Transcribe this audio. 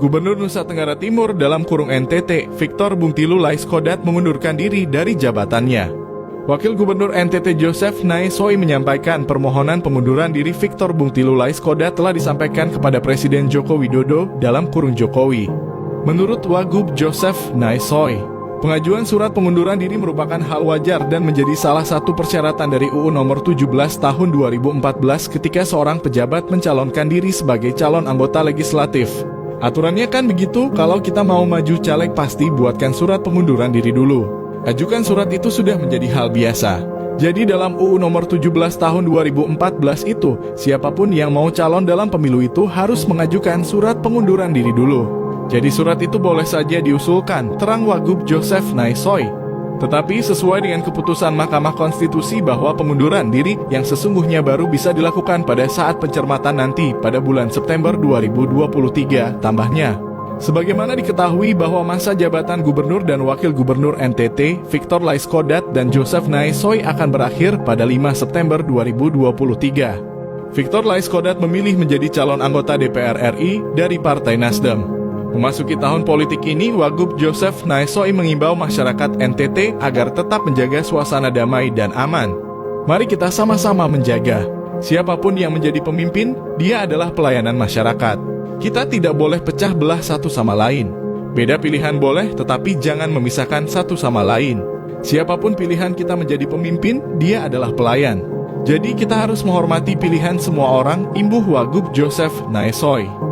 Gubernur Nusa Tenggara Timur dalam kurung NTT, Victor Bungtilu Laiskodat mengundurkan diri dari jabatannya. Wakil Gubernur NTT Joseph Naisoi menyampaikan permohonan pengunduran diri Victor Bungtilu Laiskodat telah disampaikan kepada Presiden Joko Widodo dalam kurung Jokowi. Menurut Wagub Joseph Naisoi, pengajuan surat pengunduran diri merupakan hal wajar dan menjadi salah satu persyaratan dari UU Nomor 17 Tahun 2014 ketika seorang pejabat mencalonkan diri sebagai calon anggota legislatif. Aturannya kan begitu, kalau kita mau maju caleg pasti buatkan surat pengunduran diri dulu. Ajukan surat itu sudah menjadi hal biasa. Jadi dalam UU Nomor 17 Tahun 2014 itu, siapapun yang mau calon dalam pemilu itu harus mengajukan surat pengunduran diri dulu. Jadi surat itu boleh saja diusulkan, terang Wagub Joseph Naisoi. Tetapi sesuai dengan keputusan Mahkamah Konstitusi bahwa pengunduran diri yang sesungguhnya baru bisa dilakukan pada saat pencermatan nanti pada bulan September 2023, tambahnya. Sebagaimana diketahui bahwa masa jabatan Gubernur dan Wakil Gubernur NTT, Victor Laiskodat dan Joseph Naisoi akan berakhir pada 5 September 2023. Victor Laiskodat memilih menjadi calon anggota DPR RI dari Partai Nasdem. Memasuki tahun politik ini, Wagub Joseph Naisoi mengimbau masyarakat NTT agar tetap menjaga suasana damai dan aman. Mari kita sama-sama menjaga. Siapapun yang menjadi pemimpin, dia adalah pelayanan masyarakat. Kita tidak boleh pecah belah satu sama lain. Beda pilihan boleh, tetapi jangan memisahkan satu sama lain. Siapapun pilihan kita menjadi pemimpin, dia adalah pelayan. Jadi kita harus menghormati pilihan semua orang, imbuh Wagub Joseph Naisoi.